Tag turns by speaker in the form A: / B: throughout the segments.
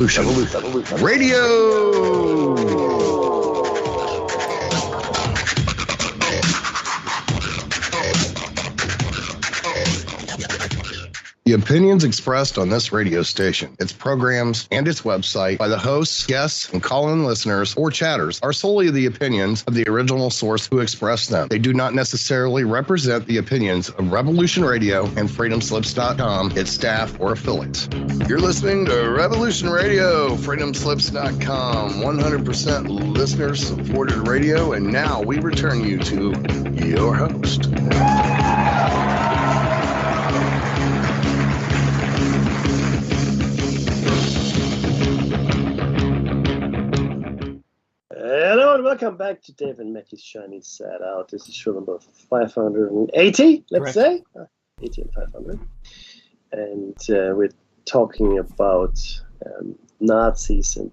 A: Evolution Radio. The opinions expressed on this radio station, its programs, and its website by the hosts, guests, and call-in listeners or chatters are solely the opinions of the original source who expressed them. They do not necessarily represent the opinions of Revolution Radio and FreedomSlips.com, its staff, or affiliates. You're listening to Revolution Radio, FreedomSlips.com, 100% listener-supported radio, and now we return you to your host.
B: Hello and welcome back to Dave and Mackie's Shiny Sad Out. This is show number 580, let's say. 80 and 500. And we're talking about Nazis and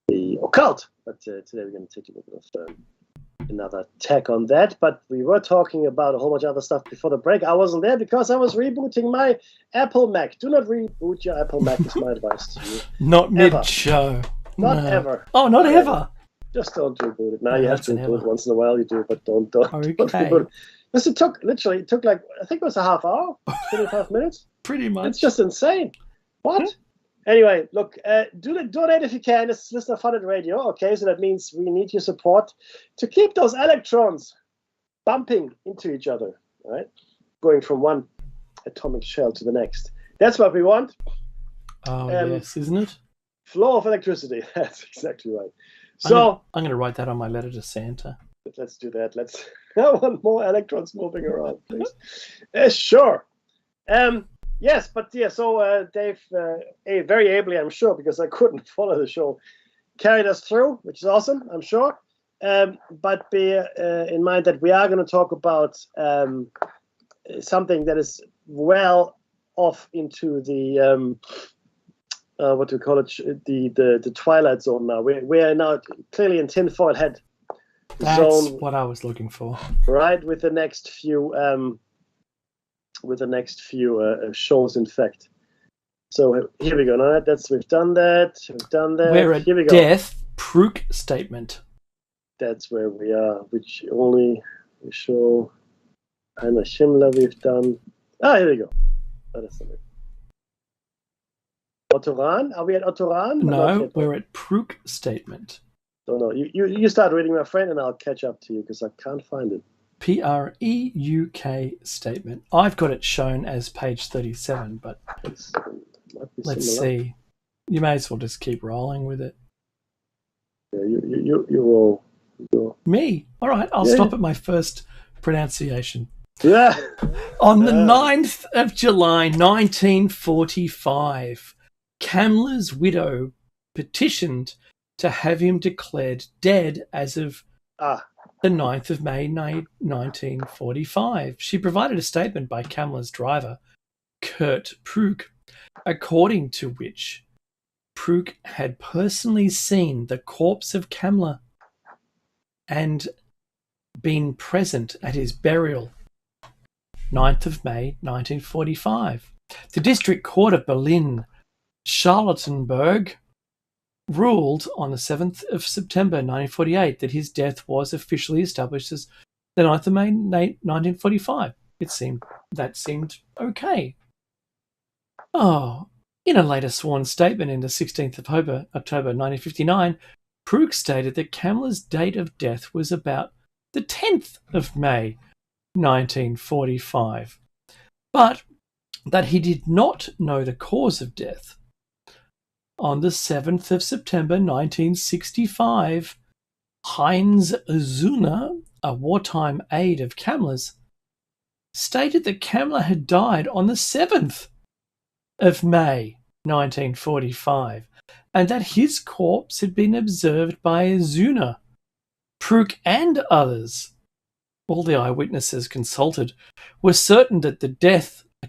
B: the occult. But today we're going to take a little bit of another tack on that. But we were talking about a whole bunch of other stuff before the break. I wasn't there because I was rebooting my Apple Mac. Do not reboot your Apple Mac is my advice to you.
C: Not mid-show.
B: Not ever.
C: Oh, not ever.
B: Just don't reboot it. Now
C: No,
B: you have to reboot it once in a while. You do, but don't reboot it. Because it took like I think it was a half hour, 25 minutes.
C: Pretty much.
B: It's just insane. What? Anyway, look, donate if you can. This is Listener Funded Radio. Okay, so that means we need your support to keep those electrons bumping into each other. Right, going from one atomic shell to the next. That's what we want.
C: Oh yes, isn't it?
B: Flow of electricity. That's exactly right. So
C: I'm going to write that on my letter to Santa.
B: Let's do that. I want more electrons moving around, please. Sure. Yes, but yeah. So Dave, very ably, I'm sure, because I couldn't follow the show, carried us through, which is awesome, I'm sure. But bear in mind that we are going to talk about something that is well off into the what do we call it? The twilight zone now. We are now clearly in tinfoil head
C: That's
B: zone.
C: What I was looking for.
B: Right, with the next few shows, in fact. So here we go. Now we've done that.
C: We're at
B: here we go.
C: Death Proof Statement.
B: That's where we are. Which only we show Anna Schimler we've done. Here we go. That is it. Ottoran? Are we at Ottoran?
C: No, we're at Proof Statement.
B: Oh, no. You start reading, my friend, and I'll catch up to you because I can't find it.
C: Preuk statement. I've got it shown as page 37, but let's see. You may as well just keep rolling with it.
B: Yeah, you roll.
C: Me? All right, I'll stop at my first pronunciation.
B: Yeah.
C: On the 9th of July, 1945, Kamler's widow petitioned to have him declared dead as of the 9th of May 1945. She provided a statement by Kamler's driver, Kurt Prug, according to which Prug had personally seen the corpse of Kamler and been present at his burial. 9th of May 1945. The District Court of Berlin Charlottenburg ruled on the 7th of September 1948 that his death was officially established as the 9th of May 1945. That seemed okay. In a later sworn statement in the 16th of October 1959, Prug stated that Kamler's date of death was about the 10th of May 1945, but that he did not know the cause of death. On the 7th of September 1965, Heinz Zuna, a wartime aide of Kamler's, stated that Kamler had died on the 7th of May 1945 and that his corpse had been observed by Zuna, Prug, and others. All the eyewitnesses consulted were certain that the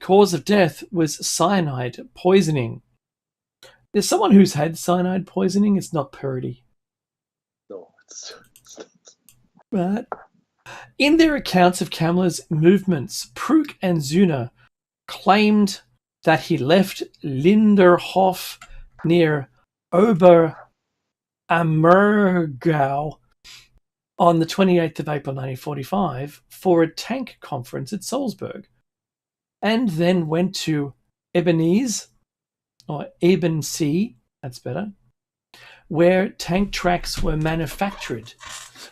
C: cause of death was cyanide poisoning. There's someone who's had cyanide poisoning. It's not Purdy.
B: No, it's
C: Right. In their accounts of Kamler's movements, Prug and Zuna claimed that he left Linderhof near Oberammergau on the 28th of April 1945 for a tank conference at Salzburg, and then went to Ebensee, that's better, where tank tracks were manufactured.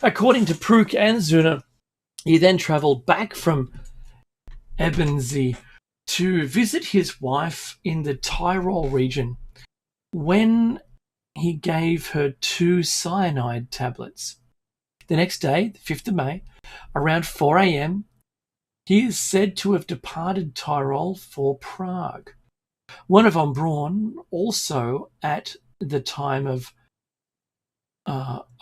C: According to Proock and Zuna, he then travelled back from Ebensee to visit his wife in the Tyrol region when he gave her 2 cyanide tablets. The next day, the 5th of May, around 4 a.m., he is said to have departed Tyrol for Prague. Werner von Braun, also at the time of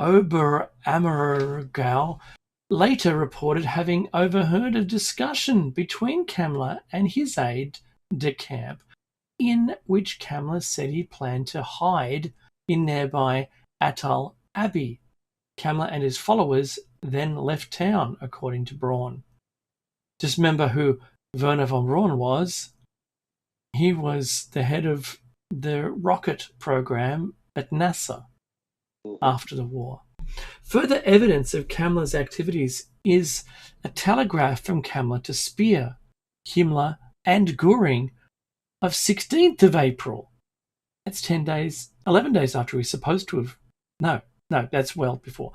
C: Oberammergau, later reported having overheard a discussion between Kammler and his aide de camp, in which Kammler said he planned to hide in nearby Attal Abbey. Kammler and his followers then left town, according to Braun. Just remember who Werner von Braun was. He was the head of the rocket program at NASA after the war. Further evidence of Kammler's activities is a telegraph from Kammler to Speer, Himmler, and Göring of 16th of April. That's 11 days after he's supposed to have. No, that's well before.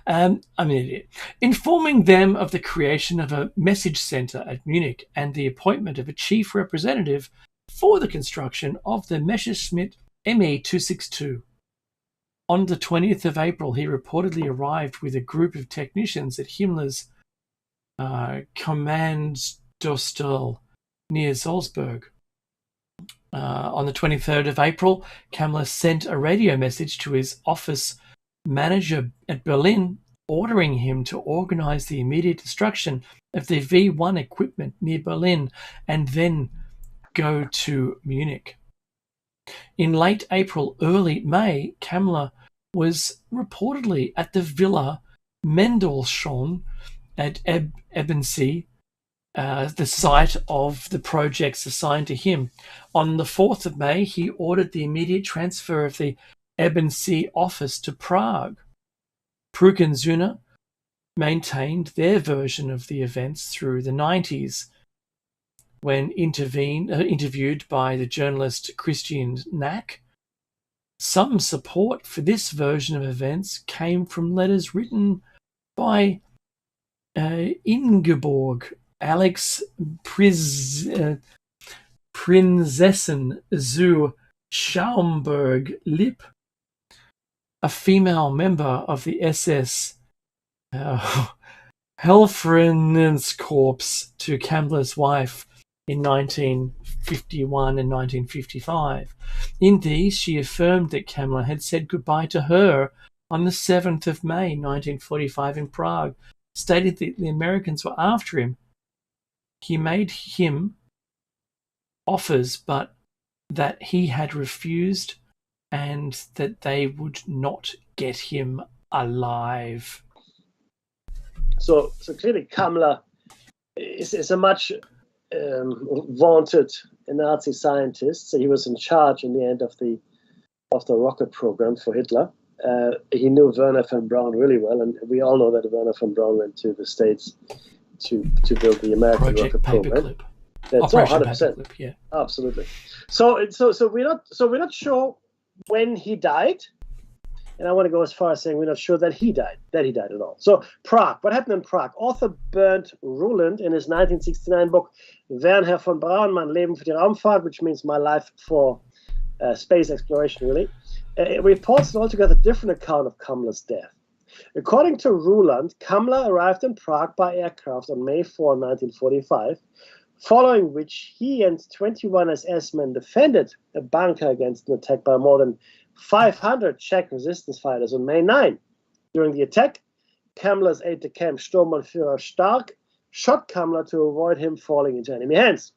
C: I'm an idiot. Informing them of the creation of a message center at Munich and the appointment of a chief representative for the construction of the Messerschmitt ME-262. On the 20th of April, he reportedly arrived with a group of technicians at Himmler's Kommandantur near Salzburg. On the 23rd of April, Kammler sent a radio message to his office manager at Berlin, ordering him to organize the immediate destruction of the V1 equipment near Berlin and then go to Munich. In late April, early May, Kammler was reportedly at the Villa Mendelssohn at Ebensee, the site of the projects assigned to him. On the 4th of May, he ordered the immediate transfer of the Ebensee office to Prague. Proock and Zuna maintained their version of the events through the 90s, when interviewed by the journalist Christian Nack. Some support for this version of events came from letters written by Ingeborg Alex Prinzessin zu Schaumburg-Lippe, a female member of the SS Helferinnenkorps, to Kammler's wife in 1951 and 1955. In these, she affirmed that Kammler had said goodbye to her on the 7th of May 1945 in Prague, stated that the Americans were after him. He made him offers, but that he had refused and that they would not get him alive.
B: So clearly Kammler is a much vaunted Nazi scientist. So he was in charge in the end of the rocket program for Hitler. He knew Werner von Braun really well, and we all know that Werner von Braun went to the States to build the American rocket program. That's
C: Operation
B: 100%.
C: Paperclip, yeah,
B: absolutely. So we're not sure when he died, and I want to go as far as saying we're not sure that he died at all. So Prague, what happened in Prague? Author Bernd Ruland, in his 1969 book Wernher von Braun, Mein Leben für die Raumfahrt, which means my life for space exploration, really, it reports an altogether different account of Kammler's death. According to Ruland, Kammler arrived in Prague by aircraft on May 4, 1945, following which he and 21 SS men defended a bunker against an attack by more than 500 Czech resistance fighters on May 9. During the attack, Kammler's aide-de-camp Sturmbannführer Stark shot Kammler to avoid him falling into enemy hands.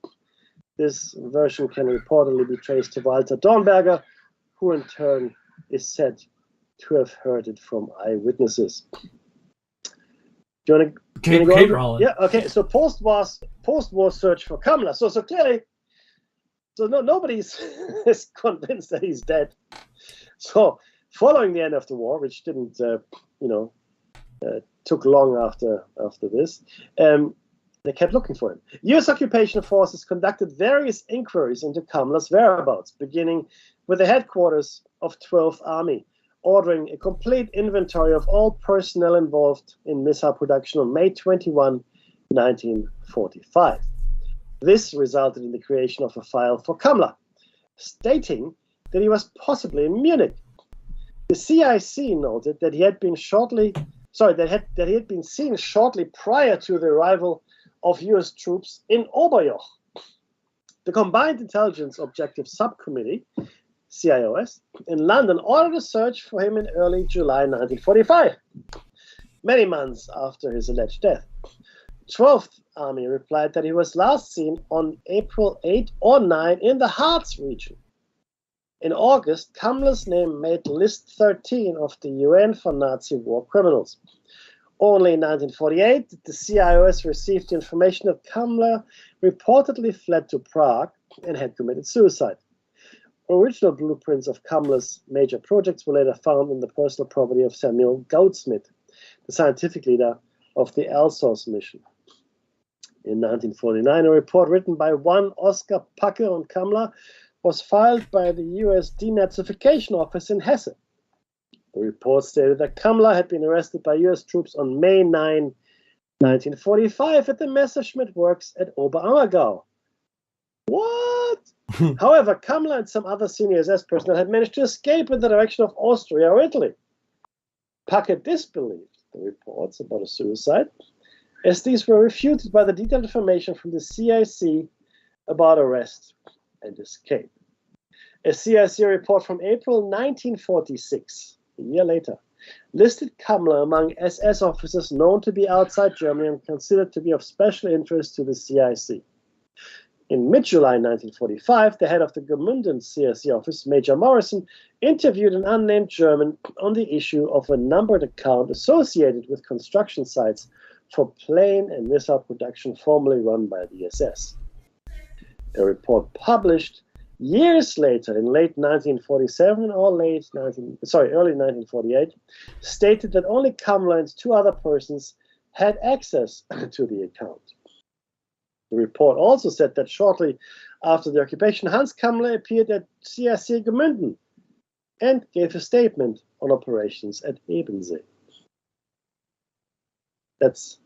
B: This version can reportedly be traced to Walter Dornberger, who in turn is said to have heard it from eyewitnesses. Do you want to
C: keep rolling?
B: Yeah, okay. So post-war search for Kammler. So clearly, So nobody's is convinced that he's dead. So following the end of the war, which didn't, took long after this, they kept looking for him. U.S. occupation forces conducted various inquiries into Kamla's whereabouts, beginning with the headquarters of 12th Army, ordering a complete inventory of all personnel involved in missile production on May 21, 1945. This resulted in the creation of a file for Kamla, stating that he was possibly in Munich. The CIC noted that he had been seen shortly prior to the arrival of U.S. troops in Oberjoch. The Combined Intelligence Objective Subcommittee, CIOS, in London ordered a search for him in early July 1945, many months after his alleged death. 12th Army replied that he was last seen on April 8 or 9 in the Harz region. In August, Kamla's name made list 13 of the UN for Nazi war criminals. Only in 1948 did the CIOS receive the information that Kamla reportedly fled to Prague and had committed suicide. Original blueprints of Kamla's major projects were later found in the personal property of Samuel Goudsmit, the scientific leader of the Alsos mission. In 1949, a report written by one Oskar Packe on Kamla was filed by the U.S. Denazification Office in Hesse. The report stated that Kamla had been arrested by U.S. troops on May 9, 1945 at the Messerschmitt Works at Oberammergau. What? However, Kamla and some other senior SS personnel had managed to escape in the direction of Austria or Italy. Packe disbelieved the reports about a suicide, as these were refuted by the detailed information from the CIC about arrest and escape. A CIC report from April 1946, a year later, listed Kamla among SS officers known to be outside Germany and considered to be of special interest to the CIC. In mid-July 1945, the head of the Gmunden CIC office, Major Morrison, interviewed an unnamed German on the issue of a numbered account associated with construction sites for plane and missile production formerly run by the SS. A report published years later, in late 1947 or early 1948, stated that only Kamla and two other persons had access to the account. The report also said that shortly after the occupation, Hans Kamla appeared at CIC Gmunden and gave a statement on operations at Ebensee. That's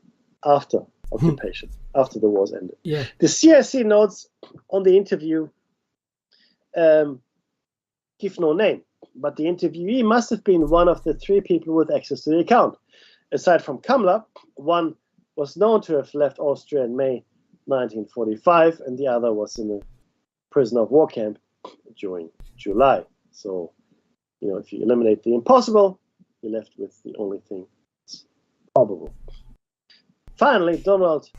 B: after occupation, after the wars ended.
C: Yeah.
B: The CIC notes on the interview give no name, but the interviewee must have been one of the three people with access to the account. Aside from Kamla, one was known to have left Austria in May 1945, and the other was in a prisoner of war camp during July. So, if you eliminate the impossible, you're left with the only thing that's probable. Finally, Donald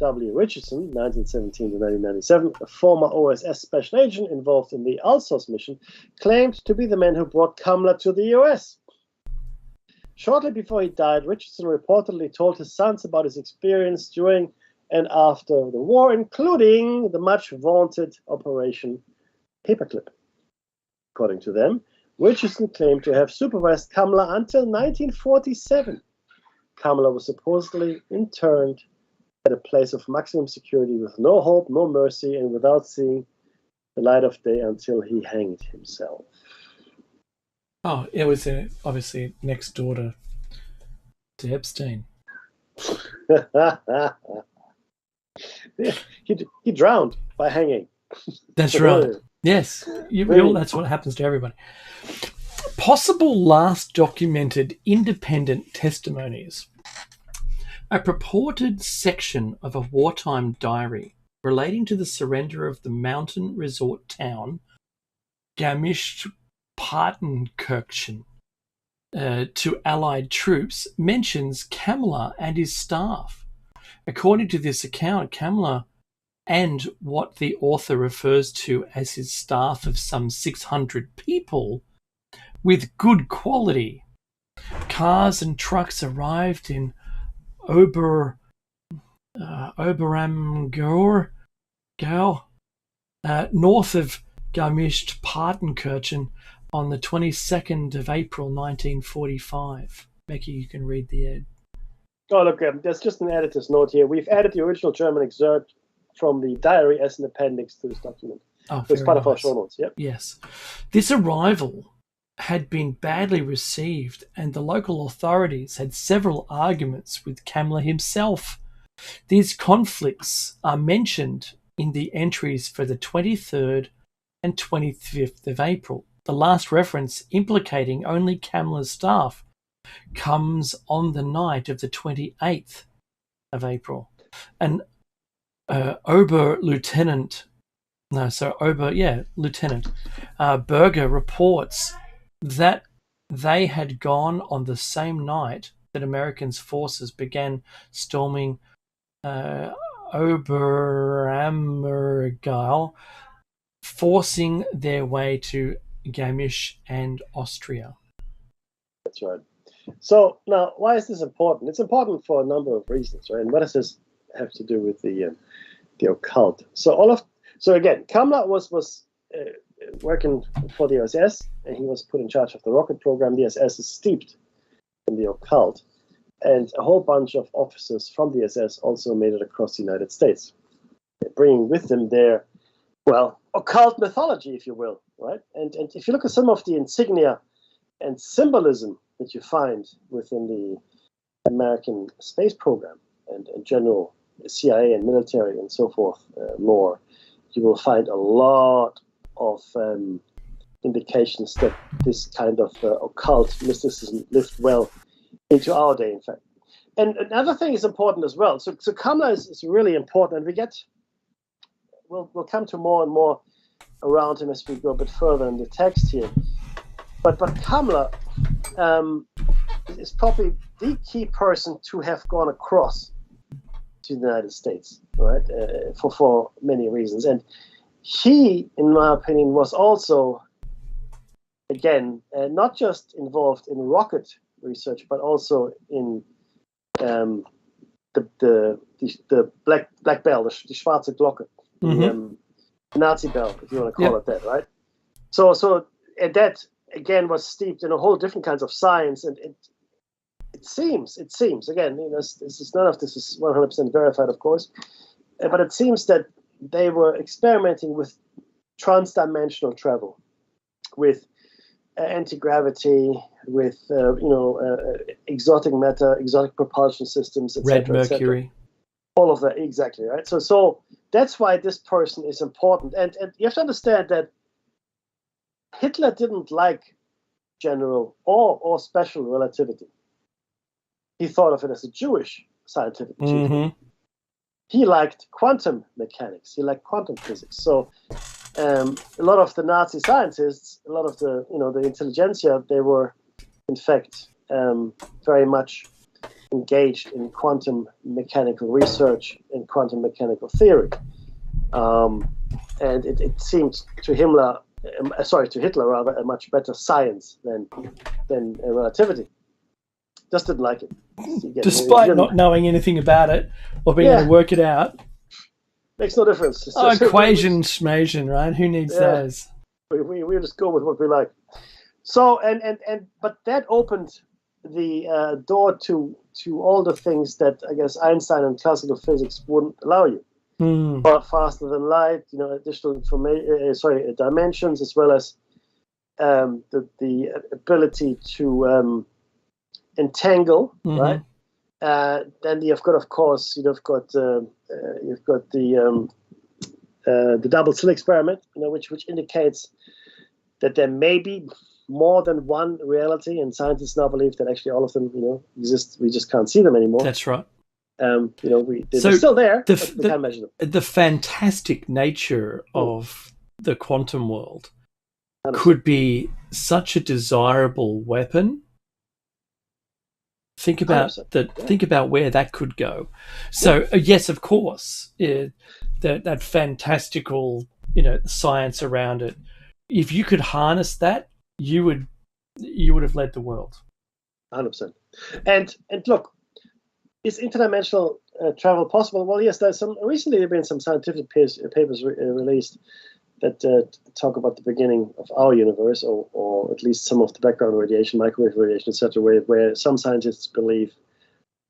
B: W. Richardson, 1917 to 1997, a former OSS special agent involved in the Alsos mission, claimed to be the man who brought Kamla to the US. Shortly before he died, Richardson reportedly told his sons about his experience during and after the war, including the much vaunted Operation Paperclip. According to them, Richardson claimed to have supervised Kamla until 1947. Kamla was supposedly interned at a place of maximum security with no hope, no mercy, and without seeing the light of day until he hanged himself.
C: Oh, it was obviously next door to Epstein.
B: He drowned by hanging.
C: That's right. Yes, that's what happens to everybody. Possible last documented independent testimonies. A purported section of a wartime diary relating to the surrender of the mountain resort town Garmisch-Partenkirchen to Allied troops mentions Kamla and his staff. According to this account, Kamla and what the author refers to as his staff of some 600 people with good quality cars and trucks arrived in Oberammergau north of Garmisch-Partenkirchen on the 22nd of April 1945. Becky, you can read the ad.
B: Oh, look, there's just an editor's note here. We've added the original German excerpt from the diary as an appendix to this document.
C: Oh,
B: it's part of our
C: nice.
B: show notes. Yep.
C: Yes. This arrival had been badly received, and the local authorities had several arguments with Kammler himself. These conflicts are mentioned in the entries for the 23rd and 25th of April. The last reference implicating only Kammler's staff comes on the night of the 28th of April. And Lieutenant Berger reports that they had gone on the same night that American forces began storming Oberammergau, forcing their way to Garmisch and Austria.
B: That's right. So now, why is this important? It's important for a number of reasons, right? And what does this have to do with the occult? So again, Kammler was working for the SS, and he was put in charge of the rocket program. The SS is steeped in the occult, and a whole bunch of officers from the SS also made it across the United States, bringing with them their, occult mythology, if you will, right? And if you look at some of the insignia and symbolism that you find within the American space program and general CIA and military and so forth lore, you will find a lot of indications that this kind of occult mysticism lived well into our day, in fact. And another thing is important as well. So Kammler is really important, and we'll come to more and more around him as we go a bit further in the text here. But Kammler is probably the key person to have gone across to the United States, right? For many reasons, and he, in my opinion, was also, again, not just involved in rocket research, but also in the black bell, the schwarze Glocke, the Nazi bell, if you want to call it that, right? So that again was steeped in a whole different kinds of science, and it seems again, none of this is 100% verified, of course, but it seems that they were experimenting with transdimensional travel, with anti-gravity, with exotic matter, exotic propulsion systems, etc.
C: Red Mercury,
B: all of that, exactly, right? So that's why this person is important, and you have to understand that Hitler didn't like general or special relativity. He thought of it as a Jewish scientific achievement. He liked quantum mechanics. He liked quantum physics. So a lot of the Nazi scientists, a lot of the intelligentsia, they were in fact very much engaged in quantum mechanical research and quantum mechanical theory. And it seemed to Hitler rather, a much better science than relativity. Just didn't like it.
C: Despite not knowing anything about it or being able to work it out.
B: Makes no difference.
C: Equation schmation, right? Who needs those?
B: We just go with what we like. So but that opened the door to all the things that I guess Einstein and classical physics wouldn't allow you. Faster than light, additional dimensions, as well as the ability to entangle, right? Then you've got, of course, the double slit experiment, which indicates that there may be more than one reality, and scientists now believe that actually all of them, exist. We just can't see them anymore.
C: That's right.
B: They're still there, but we can't measure them.
C: The fantastic nature of the quantum world could be such a desirable weapon. Think about Think about where that could go. So yes, of course, that fantastical, science around it. If you could harness that, you would have led the world.
B: 100%. And look, this interdimensional travel possible? Well, yes, recently there have been some scientific papers released that talk about the beginning of our universe, or at least some of the background radiation, microwave radiation, etc., where some scientists believe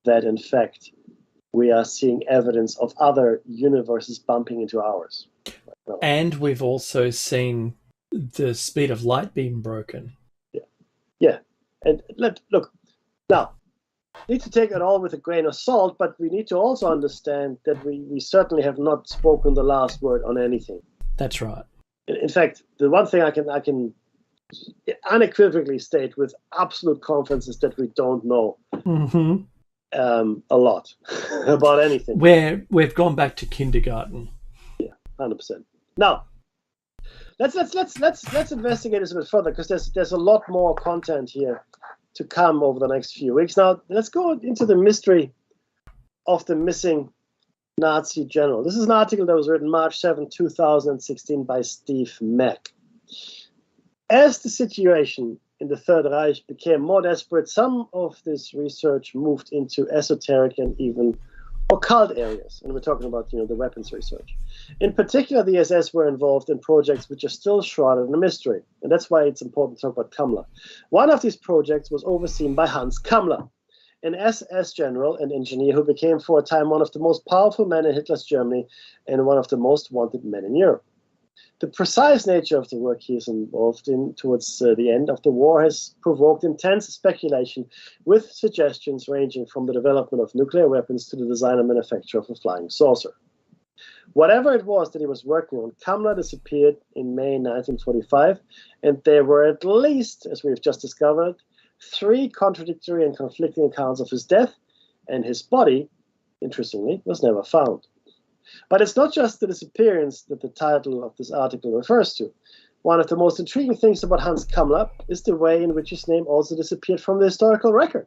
B: that, in fact, we are seeing evidence of other universes bumping into ours.
C: And we've also seen the speed of light being broken.
B: Yeah. And look, now, need to take it all with a grain of salt, but we need to also understand that we certainly have not spoken the last word on anything.
C: That's right.
B: In fact, the one thing I can unequivocally state with absolute confidence is that we don't know a lot about anything.
C: We've gone back to kindergarten.
B: Yeah, 100%. Now, let's investigate this a bit further, because there's a lot more content here to come over the next few weeks. Now, let's go into the mystery of the missing Nazi general. This is an article that was written March 7, 2016 by Steve Mack. As the situation in the Third Reich became more desperate, some of this research moved into esoteric and even occult areas. And we're talking about, the weapons research. In particular, the SS were involved in projects which are still shrouded in a mystery. And that's why it's important to talk about Kammler. One of these projects was overseen by Hans Kammler, an SS general and engineer who became for a time one of the most powerful men in Hitler's Germany and one of the most wanted men in Europe. The precise nature of the work he is involved in towards the end of the war has provoked intense speculation, with suggestions ranging from the development of nuclear weapons to the design and manufacture of a flying saucer. Whatever it was that he was working on, Kammler disappeared in May 1945, and there were at least, as we've just discovered, 3 contradictory and conflicting accounts of his death, and his body, interestingly, was never found. But it's not just the disappearance that the title of this article refers to. One of the most intriguing things about Hans Kammler is the way in which his name also disappeared from the historical record.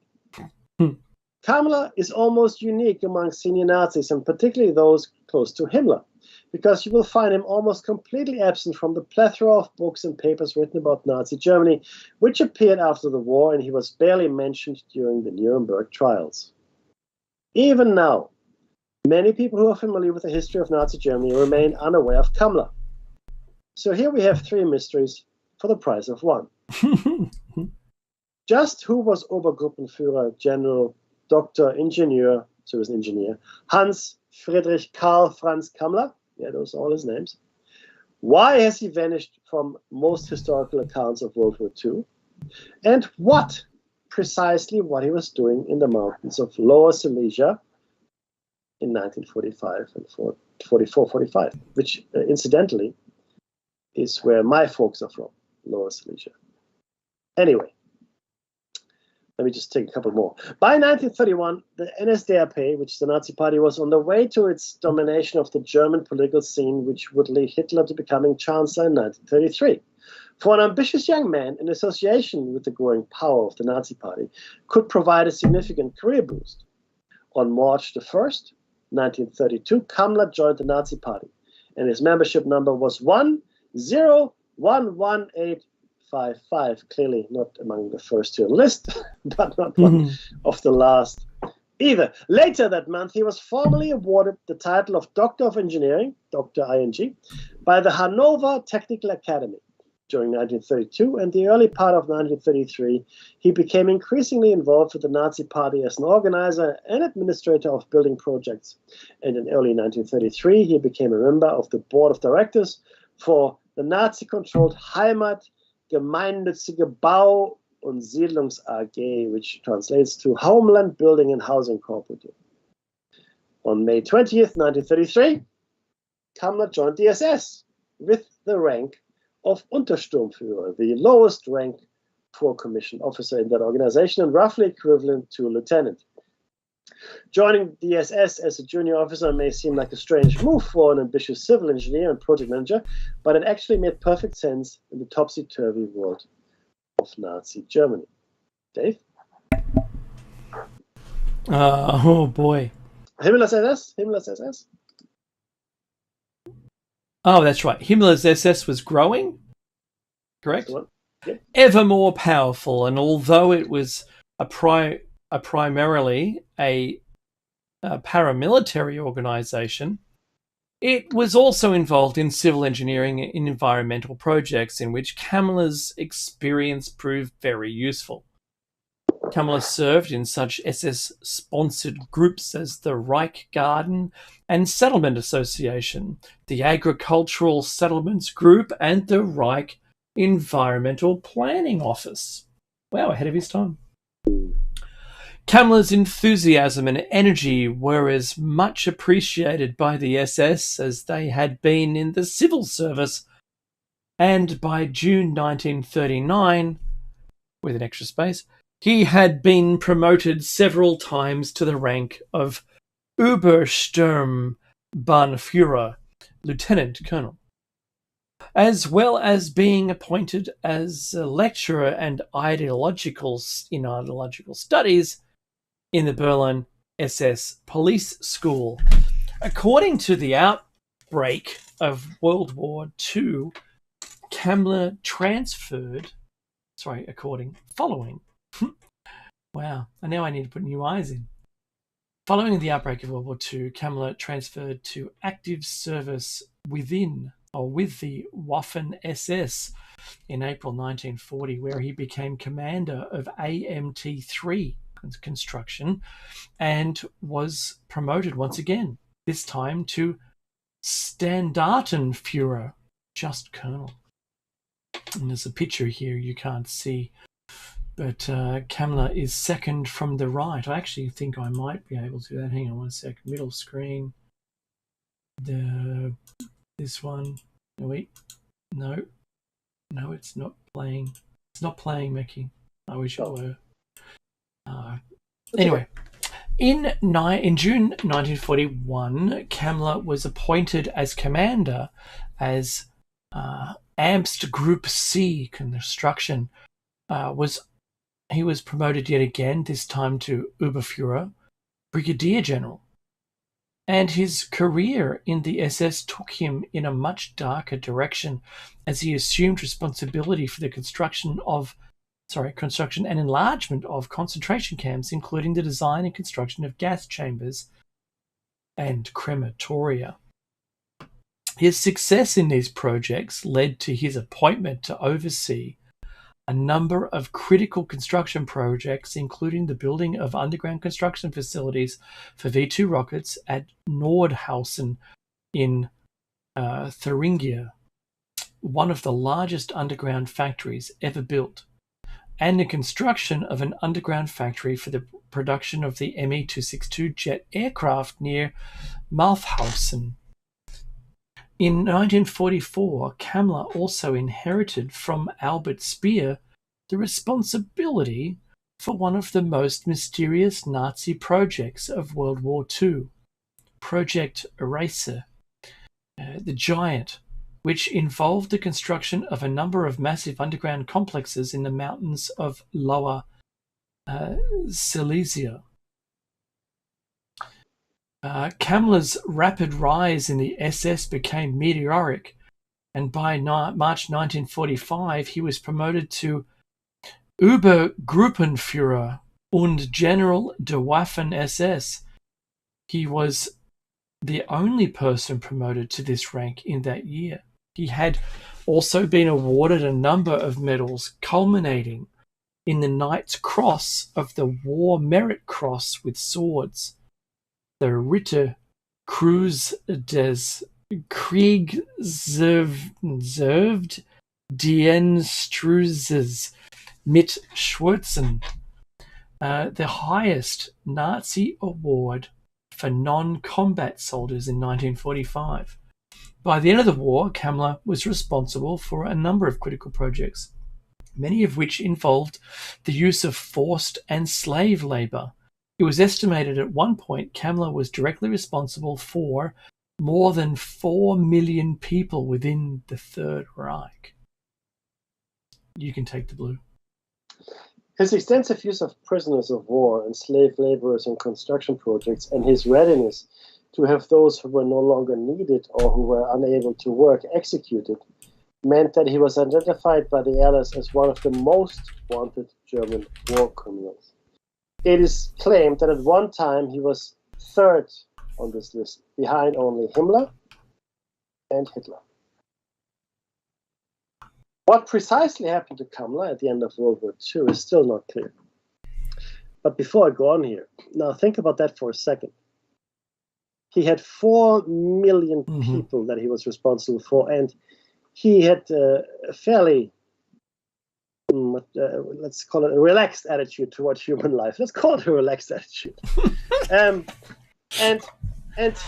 B: Kammler is almost unique among senior Nazis, and particularly those close to Himmler, because you will find him almost completely absent from the plethora of books and papers written about Nazi Germany, which appeared after the war, and he was barely mentioned during the Nuremberg trials. Even now, many people who are familiar with the history of Nazi Germany remain unaware of Kammler. So here we have 3 mysteries for the price of 1. Just who was Obergruppenführer, General, Dr. Ingenieur, so he was an engineer, Hans Friedrich Karl Franz Kammler? Yeah, those are all his names. Why has he vanished from most historical accounts of World War II? And precisely what he was doing in the mountains of Lower Silesia in 1945 and 44-45, which incidentally is where my folks are from, Lower Silesia. Anyway, let me just take a couple more. By 1931, the NSDAP, which is the Nazi Party, was on the way to its domination of the German political scene, which would lead Hitler to becoming Chancellor in 1933. For an ambitious young man, an association with the growing power of the Nazi Party could provide a significant career boost. On March the 1st, 1932, Kammler joined the Nazi Party, and his membership number was 10118555. Clearly not among the first 2 on the list, but not one of the last either. Later that month, he was formally awarded the title of Doctor of Engineering, Dr. ING, by the Hanover Technical Academy. During 1932 and the early part of 1933, he became increasingly involved with the Nazi Party as an organizer and administrator of building projects. And in early 1933, he became a member of the board of directors for the Nazi-controlled Heimat Gemeinnützige Bau- und Siedlungs AG, which translates to Homeland Building and Housing Cooperative. On May 20th, 1933, Kammler joined the SS with the rank of Untersturmführer, the lowest rank for commissioned officer in that organization and roughly equivalent to a lieutenant. Joining the SS as a junior officer may seem like a strange move for an ambitious civil engineer and project manager, but it actually made perfect sense in the topsy-turvy world of Nazi Germany. Dave?
C: Oh boy.
B: Himmler's SS? Himmler's SS?
C: Oh, that's right. Himmler's SS was growing, correct?
B: Yep.
C: Ever more powerful, and although it was primarily a paramilitary organization, it was also involved in civil engineering and environmental projects in which Kamler's experience proved very useful. Kamler served in such SS-sponsored groups as the Reich Garden and Settlement Association, the Agricultural Settlements Group, and the Reich Environmental Planning Office. Wow, ahead of his time. Kamler's enthusiasm and energy were as much appreciated by the SS as they had been in the civil service, and by June 1939, with an extra space, he had been promoted several times to the rank of Obersturmbannführer, Lieutenant Colonel, as well as being appointed as a lecturer in ideological studies in the Berlin SS Police School. According to the outbreak of World War II, Kamler following. Wow, and now I need to put new eyes in. Following the outbreak of World War II, Kamler transferred to active service with the Waffen-SS in April 1940, where he became commander of AMT-3 construction and was promoted once again, this time to Standartenführer, just colonel. And there's a picture here you can't see, but Kamler is second from the right. I actually think I might be able to do that. Hang on one sec. Middle screen. This one. Oh, wait. No, it's not playing. It's not playing, Mickey. I wish it were. Anyway, in June 1941, Kamler was appointed as commander as Amst Group C construction. He was promoted yet again, this time to Oberführer, Brigadier General. And his career in the SS took him in a much darker direction as he assumed responsibility for the construction and enlargement of concentration camps, including the design and construction of gas chambers and crematoria. His success in these projects led to his appointment to oversee a number of critical construction projects, including the building of underground construction facilities for V-2 rockets at Nordhausen in Thuringia, one of the largest underground factories ever built, and the construction of an underground factory for the production of the Me-262 jet aircraft near Malfhausen. In 1944, Kamler also inherited from Albert Speer the responsibility for one of the most mysterious Nazi projects of World War II, Project Eraser, the Giant, which involved the construction of a number of massive underground complexes in the mountains of Lower Silesia. Kamler's rapid rise in the SS became meteoric, and by March 1945 he was promoted to Obergruppenführer und General der Waffen-SS. He was the only person promoted to this rank in that year. He had also been awarded a number of medals, culminating in the Knight's Cross of the War Merit Cross with swords, the Ritter Kreuz des Kriegserved Dienstruses mit Schwurzen, the highest Nazi award for non-combat soldiers in 1945. By the end of the war, Kamler was responsible for a number of critical projects, many of which involved the use of forced and slave labor. It was estimated at one point Kamler was directly responsible for more than 4 million people within the Third Reich. You can take the blue.
B: His extensive use of prisoners of war and slave laborers in construction projects, and his readiness to have those who were no longer needed or who were unable to work executed, meant that he was identified by the Allies as one of the most wanted German war criminals. It is claimed that at one time he was third on this list, behind only Himmler and Hitler. What precisely happened to Kammler at the end of World War II is still not clear. But before I go on here, now think about that for a second. He had 4 million people that he was responsible for, and he had a fairly, let's call it a relaxed attitude toward human life. Let's call it a relaxed attitude. And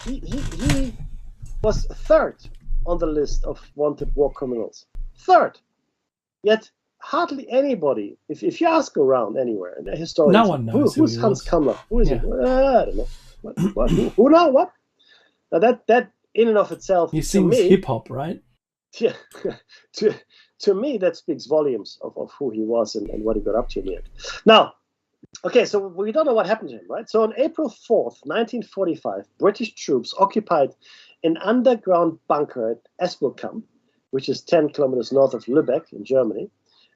B: he was third on the list of wanted war criminals. Third. Yet hardly anybody, if you ask around anywhere, and historians,
C: no one knows
B: who's Hans Kammler? Who is he? I don't know. Who know what? Now that in and of itself,
C: he sings hip hop, right?
B: Yeah, to me that speaks volumes of who he was and what he got up to in the end. Now, okay, so we don't know what happened to him, right? So on April 4th, 1945, British troops occupied an underground bunker at Espelkamp, which is 10 kilometers north of Lübeck in Germany.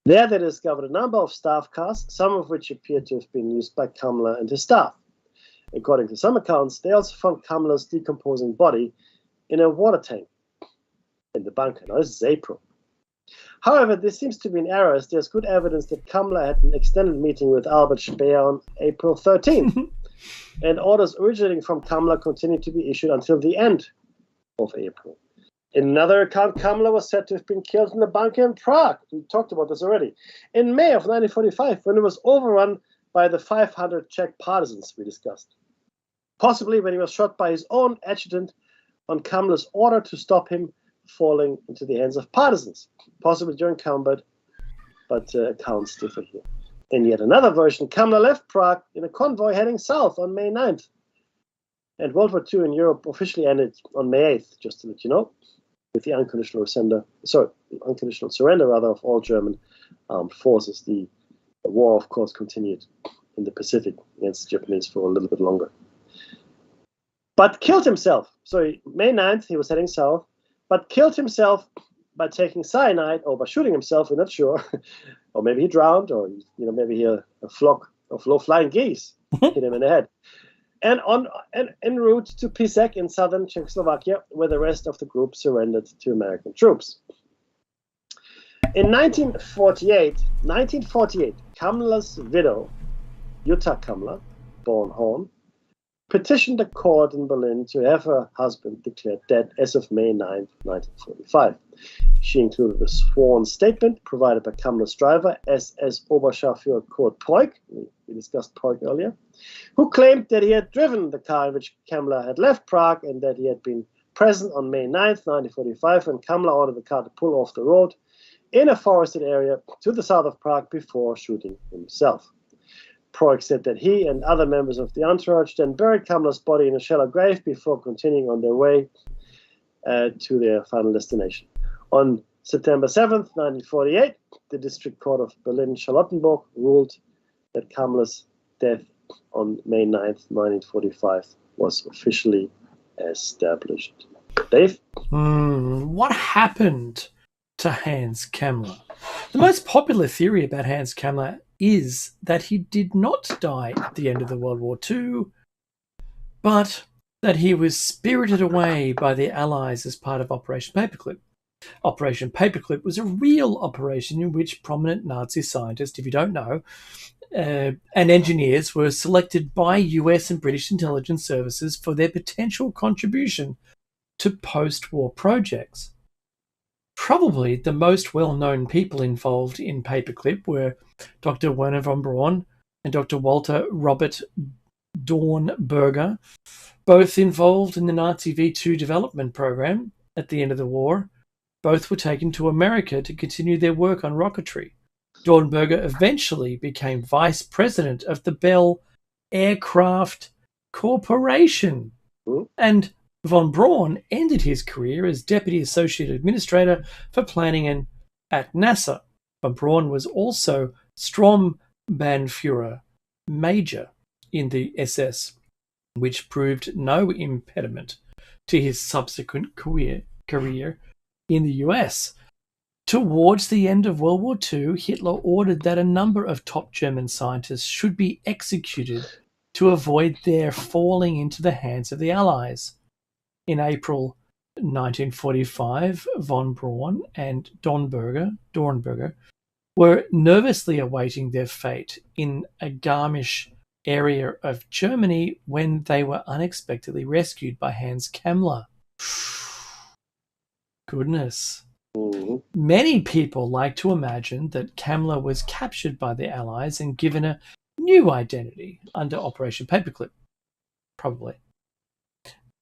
B: There they discovered a number of staff cars, some of which appeared to have been used by Kammler and his staff. According to some accounts, they also found Kammler's decomposing body in a water tank in the bunker. Now, this is April. However, this seems to be an error, as there's good evidence that Kammler had an extended meeting with Albert Speer on April 13th, and orders originating from Kammler continued to be issued until the end of April. In another account, Kammler was said to have been killed in a bunker in Prague. We talked about this already. In May of 1945, when it was overrun by the 500 Czech partisans we discussed. Possibly when he was shot by his own adjutant on Kammler's order to stop him falling into the hands of partisans. Possibly during combat, but accounts differ here. In yet another version, Kammler left Prague in a convoy heading south on May 9th. And World War II in Europe officially ended on May 8th, just to let you know, with the unconditional surrender of all German armed forces. The war, of course, continued in the Pacific against the Japanese for a little bit longer. But killed himself. So May 9th, he was heading south, but killed himself by taking cyanide or by shooting himself, we're not sure. Or maybe he drowned, or maybe a flock of low-flying geese hit him in the head. And en route to Písek in southern Czechoslovakia, where the rest of the group surrendered to American troops. In 1948, Kammler's widow, Jutta Kammler, born Horn, petitioned the court in Berlin to have her husband declared dead as of May 9, 1945. She included a sworn statement provided by Kammler's driver, SS Oberscharführer Kurt Preuck, we discussed Preuck earlier, who claimed that he had driven the car in which Kammler had left Prague and that he had been present on May 9, 1945, when Kammler ordered the car to pull off the road in a forested area to the south of Prague before shooting himself. Preuck said that he and other members of the entourage then buried Kammler's body in a shallow grave before continuing on their way to their final destination. On September 7th, 1948, the District Court of Berlin-Charlottenburg ruled that Kammler's death on May 9th, 1945 was officially established. Dave?
C: What happened to Hans Kammler? The most popular theory about Hans Kammler is that he did not die at the end of the World War II, but that he was spirited away by the Allies as part of Operation Paperclip. Operation Paperclip was a real operation in which prominent Nazi scientists, if you don't know, and engineers were selected by US and British intelligence services for their potential contribution to post-war projects. Probably the most well-known people involved in Paperclip were Dr. Werner von Braun and Dr. Walter Robert Dornberger, both involved in the Nazi V2 development program at the end of the war. Both were taken to America to continue their work on rocketry. Dornberger eventually became vice president of the Bell Aircraft Corporation, and von Braun ended his career as Deputy Associate Administrator for Planning at NASA. Von Braun was also Sturmbannführer Major in the SS, which proved no impediment to his subsequent career in the US. Towards the end of World War II, Hitler ordered that a number of top German scientists should be executed to avoid their falling into the hands of the Allies. In April 1945, von Braun and Dornberger were nervously awaiting their fate in a Garmisch area of Germany when they were unexpectedly rescued by Hans Kammler. Goodness.
B: Mhm.
C: Many people like to imagine that Kammler was captured by the Allies and given a new identity under Operation Paperclip. Probably.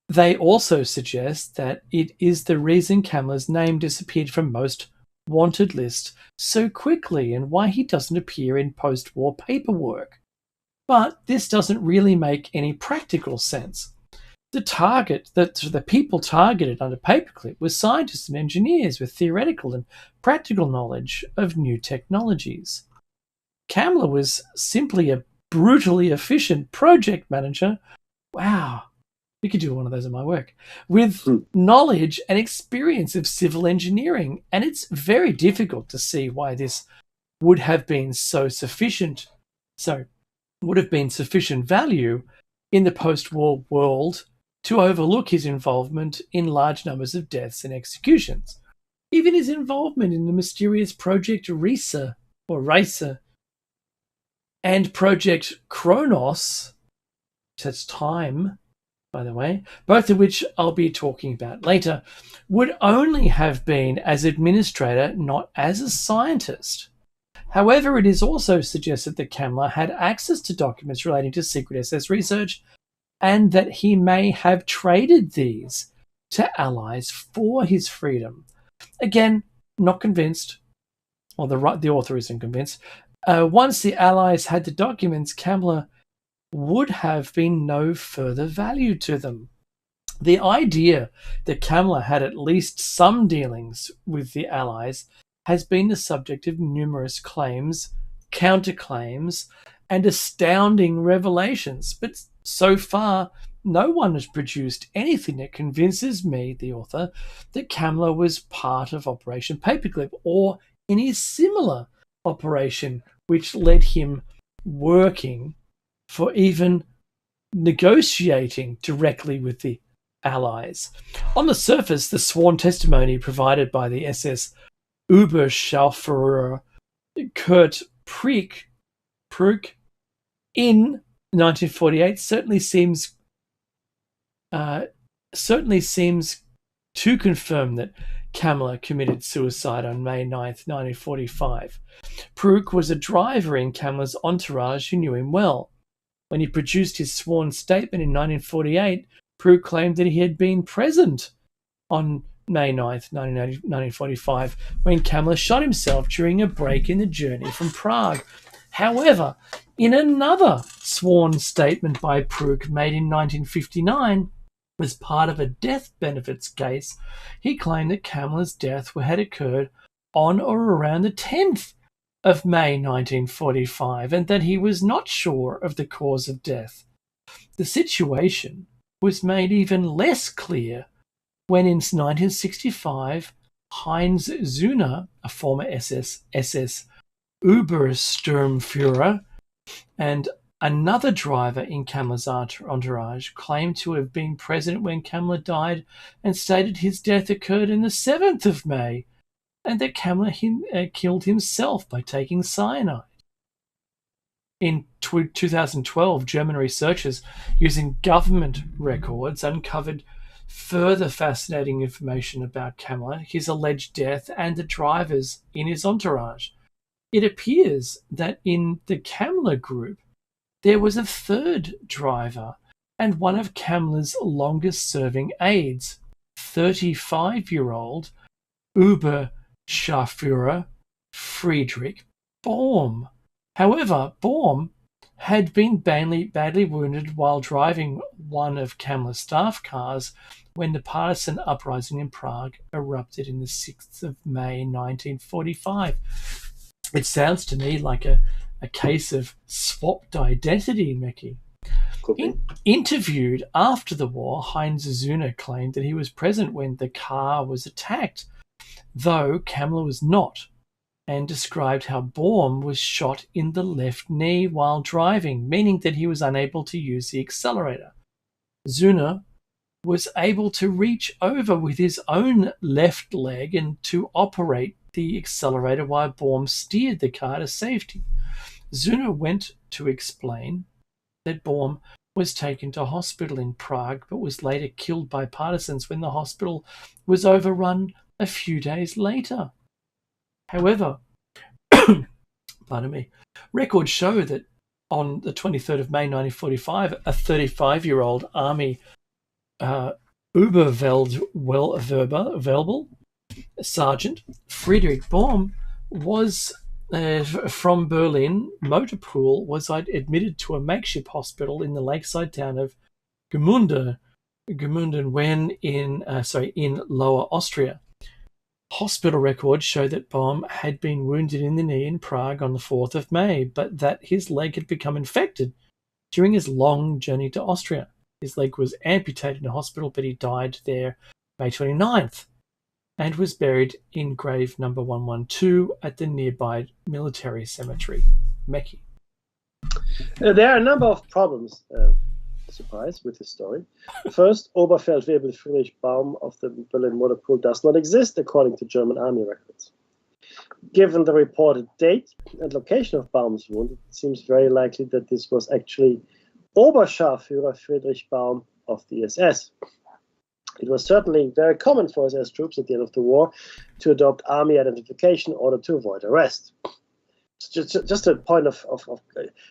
C: They also suggest that it is the reason Kammler's name disappeared from most wanted lists so quickly and why he doesn't appear in post-war paperwork. But this doesn't really make any practical sense. The people targeted under Paperclip were scientists and engineers with theoretical and practical knowledge of new technologies. Kammler was simply a brutally efficient project manager. Wow, you could do one of those in my work. With knowledge and experience of civil engineering, and it's very difficult to see why this would have been sufficient value in the post-war world to overlook his involvement in large numbers of deaths and executions. Even his involvement in the mysterious Project Reisa, and Project Kronos, that's time, by the way, both of which I'll be talking about later, would only have been as administrator, not as a scientist. However, it is also suggested that Kammler had access to documents relating to secret SS research and that he may have traded these to Allies for his freedom. Again, not convinced, or the author isn't convinced. Once the Allies had the documents, Kammler would have been no further value to them. The idea that Kammler had at least some dealings with the Allies has been the subject of numerous claims, counterclaims, and astounding revelations. But so far, no one has produced anything that convinces me, the author, that Kammler was part of Operation Paperclip or any similar operation which led him working for even negotiating directly with the Allies. On the surface, the sworn testimony provided by the SS Oberscharführer Kurt Prück in 1948 certainly seems to confirm that Kammler committed suicide on May 9th, 1945. Prück was a driver in Kammler's entourage who knew him well. When he produced his sworn statement in 1948, Prück claimed that he had been present on May 9th, 1945, when Kammler shot himself during a break in the journey from Prague. However, in another sworn statement by Prück made in 1959, as part of a death benefits case, he claimed that Kammler's death had occurred on or around the 10th of May 1945 and that he was not sure of the cause of death. The situation was made even less clear when in 1965 Heinz Züner, a former SS Obersturmführer and another driver in Kammler's entourage, claimed to have been present when Kammler died and stated his death occurred on the 7th of May and that Kammler killed himself by taking cyanide. In 2012, German researchers using government records uncovered further fascinating information about Kammler, his alleged death, and the drivers in his entourage. It appears that in the Kammler group, there was a third driver and one of Kammler's longest-serving aides, 35-year-old Oberscharführer Friedrich Baum. However, Baum had been badly wounded while driving one of Kammler's staff cars when the partisan uprising in Prague erupted in the 6th of May 1945. It sounds to me like a case of swapped identity, Mickey. Interviewed after the war, Heinz Züner claimed that he was present when the car was attacked, though Kammler was not. and described how Baum was shot in the left knee while driving, meaning that he was unable to use the accelerator. Zuna was able to reach over with his own left leg and to operate the accelerator while Baum steered the car to safety. Zuna went to explain that Baum was taken to hospital in Prague but was later killed by partisans when the hospital was overrun a few days later. However, pardon me, records show that on the 23rd of May 1945, a 35-year-old army Oberfeldwebel Sergeant Friedrich Baum was from Berlin motor pool was admitted to a makeshift hospital in the lakeside town of Gmunden when in Lower Austria. Hospital records show that Baum had been wounded in the knee in Prague on the 4th of May, but that his leg had become infected during his long journey to Austria. His leg was amputated in a hospital, but he died there May 29th and was buried in grave number 112 at the nearby military cemetery, Meki.
B: There are a number of problems, surprise, with this story. First, Oberfeldwebel Friedrich Baum of the Berlin motor pool does not exist according to German army records. Given the reported date and location of Baum's wound, it seems very likely that this was actually Oberscharführer Friedrich Baum of the SS. It was certainly very common for SS troops at the end of the war to adopt army identification in order to avoid arrest. Just a point of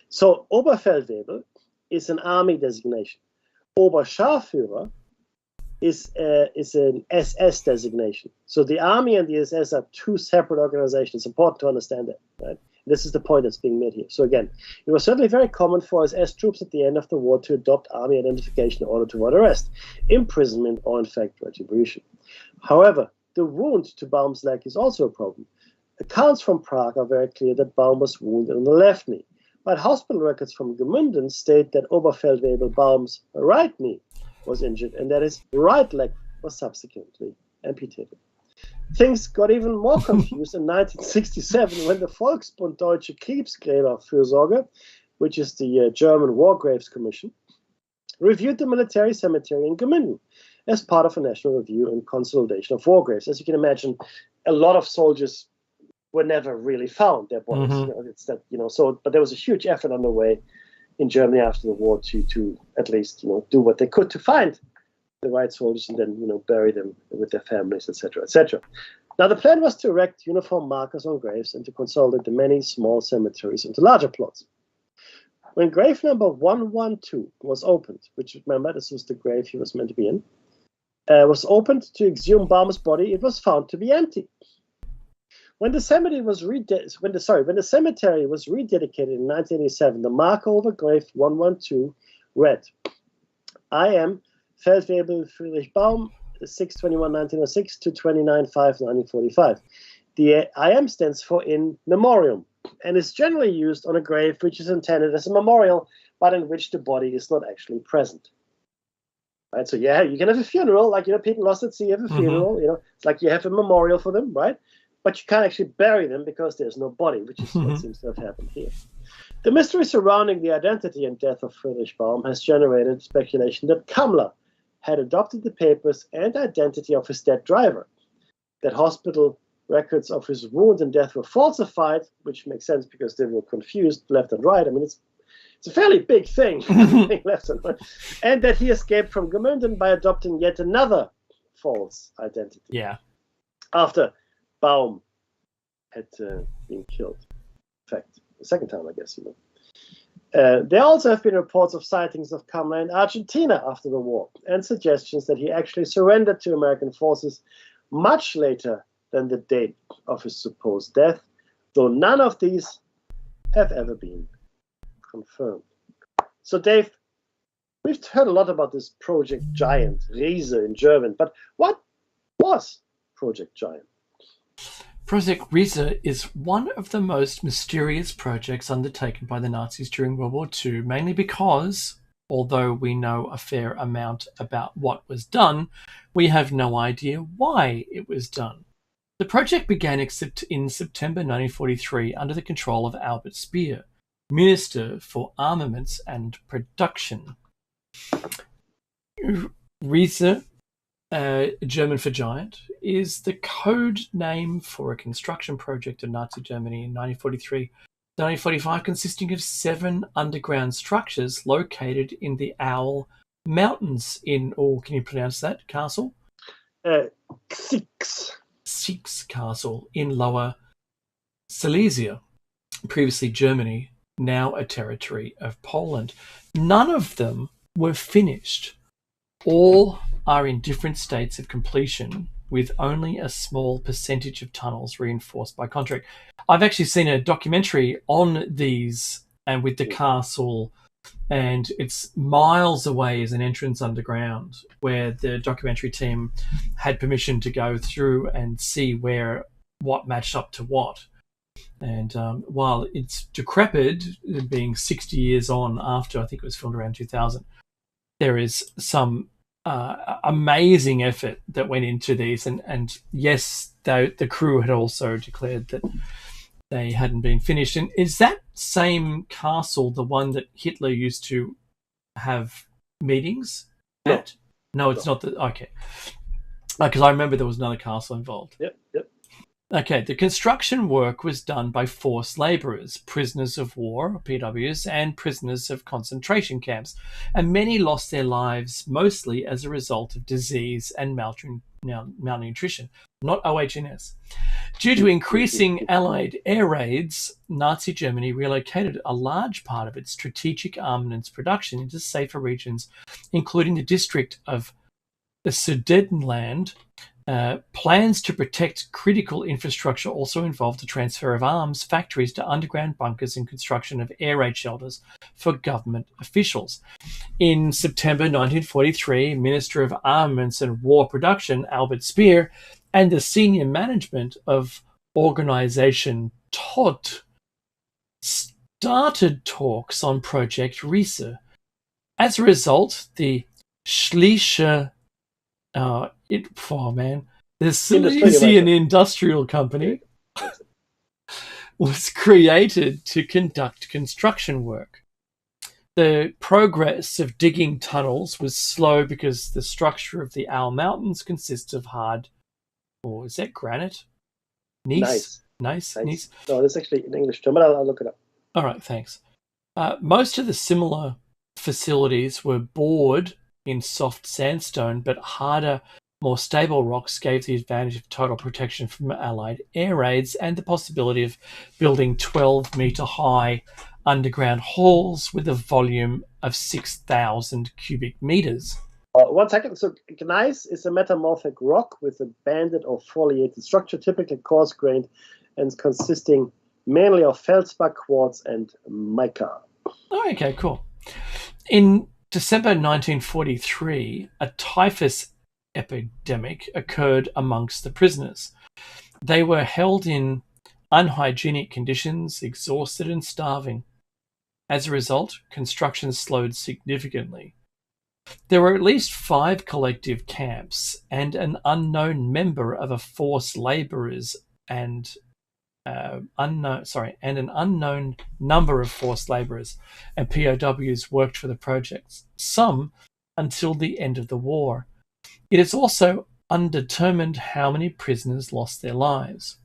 B: so Oberfeldwebel is an army designation. Oberscharführer is an SS designation. So the army and the SS are two separate organizations. It's important to understand that, right? This is the point that's being made here. So again, it was certainly very common for SS troops at the end of the war to adopt army identification in order to avoid arrest, imprisonment, or in fact retribution. However, the wound to Baum's leg is also a problem. Accounts from Prague are very clear that Baum was wounded on the left knee, but hospital records from Gmunden state that Oberfeldwebel Baum's right knee was injured and that his right leg was subsequently amputated. Things got even more confused in 1967 when the Volksbund Deutsche Kriegsgräberfürsorge, which is the German War Graves Commission, reviewed the military cemetery in Gmunden as part of a national review and consolidation of war graves. As you can imagine, a lot of soldiers were never really found, their bodies. But there was a huge effort underway in Germany after the war to at least do what they could to find the right soldiers and then bury them with their families, etc., etc. Now the plan was to erect uniform markers on graves and to consolidate the many small cemeteries into larger plots. When grave number 112 was opened, which, remember, this was the grave he was meant to be in, was opened to exhume Baum's body, it was found to be empty. When the cemetery was rededicated in 1987, the marker over grave 112 read, I am Feldwebel Friedrich Baum, 6/21/1906 to 29/5/1945. The IM stands for in memoriam and is generally used on a grave which is intended as a memorial, but in which the body is not actually present. Right? So yeah, you can have a funeral, like people lost at sea have a funeral. It's like you have a memorial for them, right? But you can't actually bury them because there's no body, which is what seems to have happened here. The mystery surrounding the identity and death of Friedrich Baum has generated speculation that Kammler had adopted the papers and identity of his dead driver, that hospital records of his wound and death were falsified, which makes sense because they were confused left and right. I mean, it's a fairly big thing, left and right, and that he escaped from Gmunden by adopting yet another false identity.
C: Yeah.
B: After Baum had been killed. In fact, the second time, I guess, There also have been reports of sightings of Kammler in Argentina after the war, and suggestions that he actually surrendered to American forces much later than the date of his supposed death, though none of these have ever been confirmed. So, Dave, we've heard a lot about this Project Giant, Riese in German, but what was Project Giant?
C: Project Riese is one of the most mysterious projects undertaken by the Nazis during World War II, mainly because, although we know a fair amount about what was done, we have no idea why it was done. The project began in September 1943 under the control of Albert Speer, Minister for Armaments and Production. Riese, German for giant, is the code name for a construction project in Nazi Germany in 1943-1945 consisting of 7 underground structures located in the Owl Mountains in, can you pronounce that, castle? Six Castle in Lower Silesia, previously Germany, now a territory of Poland. None of them were finished. All are in different states of completion, with only a small percentage of tunnels reinforced by concrete. I've actually seen a documentary on these and with the castle, and it's miles away as an entrance underground, where the documentary team had permission to go through and see what matched up to what. And while it's decrepit, being 60 years on after, I think it was filmed around 2000, there is some amazing effort that went into these. And yes, the crew had also declared that they hadn't been finished. And is that same castle the one that Hitler used to have meetings at? No, it's not. Okay. Because I remember there was another castle involved.
B: Yep.
C: Okay, the construction work was done by forced labourers, prisoners of war, PWs, and prisoners of concentration camps, and many lost their lives mostly as a result of disease and malnutrition, not OHS. Due to increasing Allied air raids, Nazi Germany relocated a large part of its strategic armaments production into safer regions, including the district of the Sudetenland. Plans to protect critical infrastructure also involved the transfer of arms factories to underground bunkers and construction of air raid shelters for government officials. In September 1943, Minister of Armaments and War Production Albert Speer and the senior management of Organisation Todt started talks on Project Riese. As a result, the Schlesische the Silesian Industrial Company was created to conduct construction work. The progress of digging tunnels was slow because the structure of the Owl Mountains consists of hard, is that granite? Nice. No,
B: that's actually in English term, but I'll look it up.
C: All right, thanks. Most of the similar facilities were bored in soft sandstone, but harder, more stable rocks gave the advantage of total protection from Allied air raids and the possibility of building 12-metre high underground halls with a volume of 6,000 cubic metres.
B: 1 second. So gneiss is a metamorphic rock with a banded or foliated structure, typically coarse-grained and consisting mainly of feldspar, quartz, and mica.
C: Oh, okay, cool. In December 1943, a typhus epidemic occurred amongst the prisoners. They were held in unhygienic conditions, exhausted and starving. As a result, construction slowed significantly. There were at least 5 collective camps and an unknown member of a forced labourers and an unknown number of forced labourers and POWs worked for the projects, some until the end of the war. It is also undetermined how many prisoners lost their lives.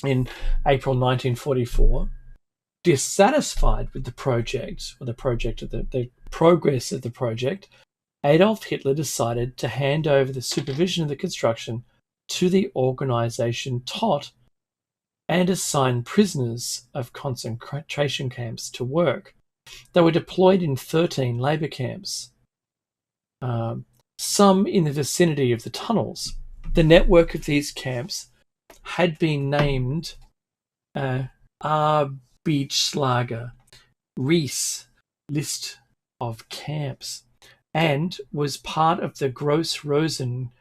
C: In April 1944, dissatisfied with the progress of the project, Adolf Hitler decided to hand over the supervision of the construction to the Organisation Todt and assign prisoners of concentration camps to work. They were deployed in 13 labour camps, some in the vicinity of the tunnels. The network of these camps had been named Arbeitslager, Reich list of camps, and was part of the Gross Rosen,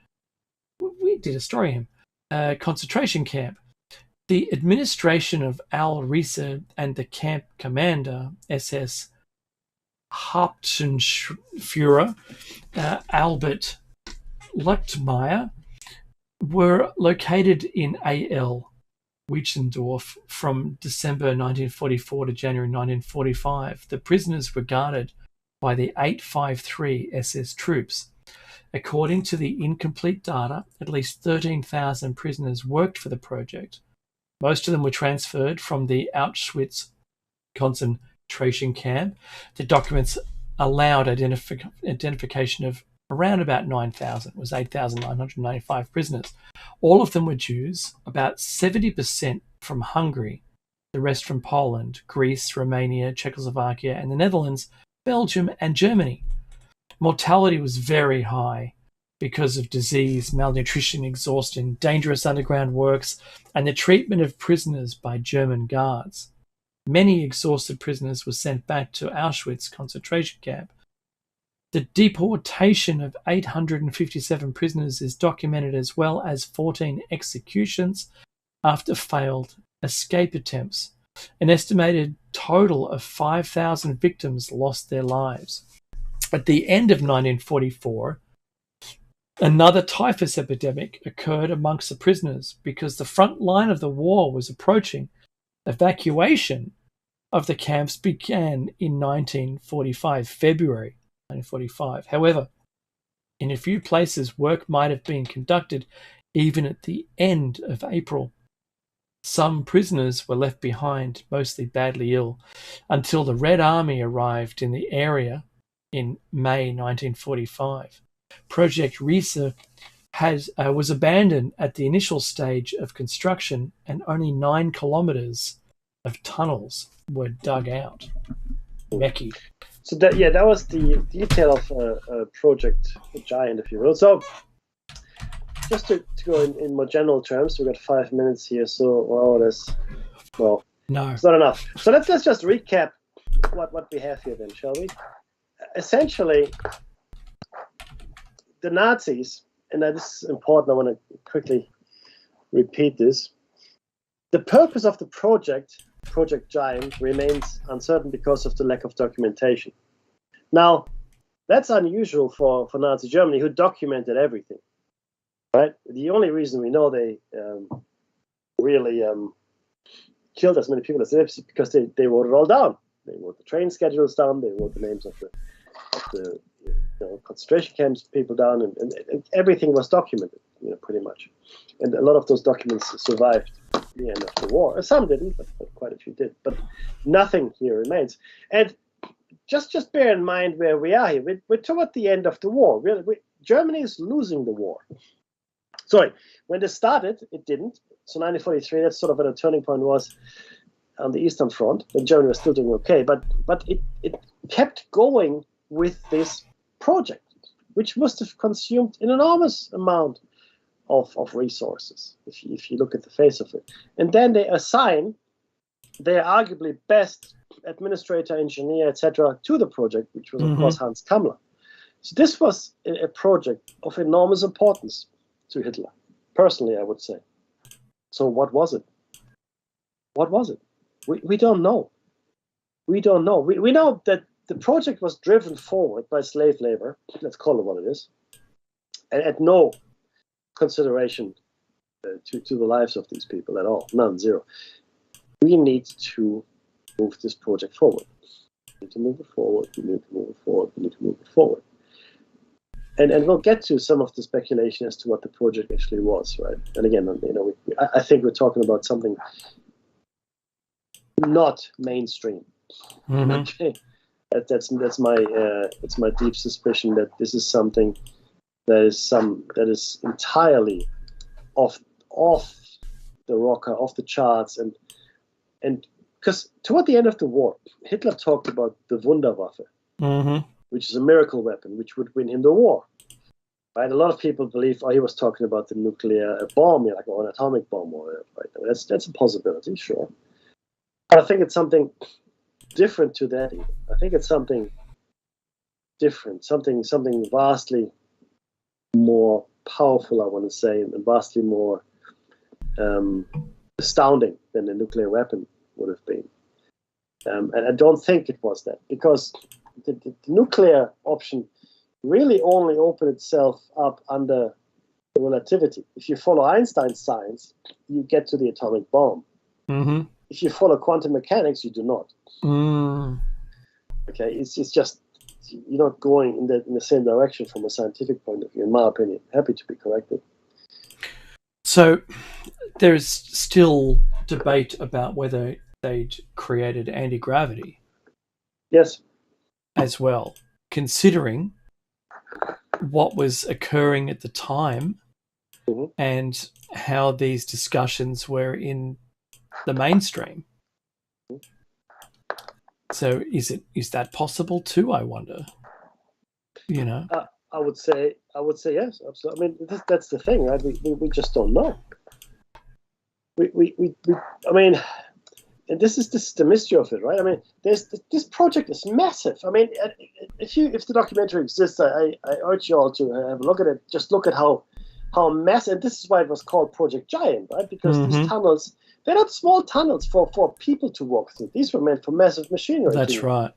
C: we did a story on him, concentration camp. The administration of Al Riese and the camp commander, SS Hauptführer Albert Luchtmeyer, were located in A.L. Weichendorf from December 1944 to January 1945. The prisoners were guarded by the 853 SS troops. According to the incomplete data, at least 13,000 prisoners worked for the project. Most of them were transferred from the Auschwitz concentration camp. The documents allowed identification of around about 9,000. It was 8,995 prisoners. All of them were Jews, about 70% from Hungary, the rest from Poland, Greece, Romania, Czechoslovakia, and the Netherlands, Belgium, and Germany. Mortality was very high because of disease, malnutrition, exhaustion, dangerous underground works, and the treatment of prisoners by German guards. Many exhausted prisoners were sent back to Auschwitz concentration camp. The deportation of 857 prisoners is documented, as well as 14 executions after failed escape attempts. An estimated total of 5,000 victims lost their lives. At the end of 1944, another typhus epidemic occurred amongst the prisoners because the front line of the war was approaching. Evacuation of the camps began in 1945, February 1945. However, in a few places, work might have been conducted even at the end of April. Some prisoners were left behind, mostly badly ill, until the Red Army arrived in the area in May 1945. Project Risa was abandoned at the initial stage of construction, and only 9 kilometers of tunnels were dug out. Becky.
B: So that was the detail of Project Giant, if you will. So just to go in more general terms, we've got 5 minutes here, so no, it's not enough. So let's just recap what we have here then, shall we? Essentially, the Nazis, and this is important, I want to quickly repeat this. The purpose of the Project Giant, remains uncertain because of the lack of documentation. Now, that's unusual for Nazi Germany, who documented everything. Right? The only reason we know they really killed as many people as they did is because they wrote it all down. They wrote the train schedules down. They wrote the names of the concentration camps people down, and everything was documented, pretty much. And a lot of those documents survived the end of the war. Some didn't, but quite a few did. But nothing here remains. And just bear in mind where we are here. We're toward the end of the war. Really, Germany is losing the war. Sorry, when this started, it didn't. So 1943, that's sort of when a turning point was on the Eastern Front. And Germany was still doing okay, but it kept going with this project, which must have consumed an enormous amount of resources, if you look at the face of it. And then they assign their arguably best administrator, engineer, etc., to the project, which was, of course, Hans Kammler. So this was a project of enormous importance to Hitler, personally, I would say. So what was it? What was it? We don't know. We don't know. We know that the project was driven forward by slave labor, let's call it what it is, and at no consideration to the lives of these people at all, none, zero. We need to move this project forward. We need to move it forward, we need to move it forward, we need to move it forward. And we'll get to some of the speculation as to what the project actually was, right? And again, I think we're talking about something not mainstream. Okay, that's my deep suspicion that this is something that is entirely off the rocker, off the charts, and because toward the end of the war, Hitler talked about the Wunderwaffe, which is a miracle weapon which would win him the war. Right? A lot of people believe, he was talking about the nuclear bomb, or an atomic bomb, or whatever. Right? That's a possibility, sure. But I think it's something different to that. Even. I think it's something different, something vastly more powerful, I want to say, and vastly more astounding than a nuclear weapon would have been. And I don't think it was that, because the nuclear option really only opened itself up under relativity. If you follow Einstein's science, you get to the atomic bomb.
C: Mm-hmm.
B: If you follow quantum mechanics, you do not. Okay, it's just you're not going in the same direction from a scientific point of view, in my opinion. Happy to be corrected.
C: So there's still debate about whether they'd created anti-gravity.
B: Yes.
C: As well, considering what was occurring at the time and how these discussions were in the mainstream. So is that possible too, I wonder? You know?
B: I would say yes, absolutely. I mean, that's the thing, right? We just don't know. I mean, and this is the mystery of it, right? I mean, this project is massive. I mean, if the documentary exists, I urge you all to have a look at it. Just look at how massive. And this is why it was called Project Giant, right? Because these tunnels, they're not small tunnels for people to walk through. These were meant for massive machinery.
C: That's right.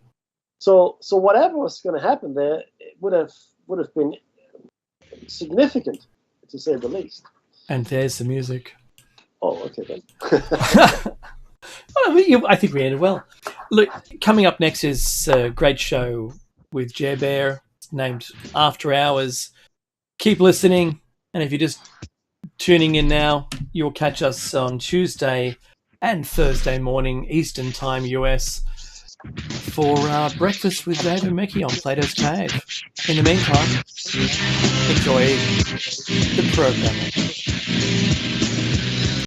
B: So whatever was going to happen there, it would have been significant, to say the least.
C: And there's the music.
B: Oh, okay then.
C: Well, I think we ended well. Look, coming up next is a great show with Jer Bear, named After Hours. Keep listening, and if you're just tuning in now, you'll catch us on Tuesday and Thursday morning, Eastern Time, US, for Breakfast with Dave and Mickey on Plato's Cave. In the meantime, enjoy the programming.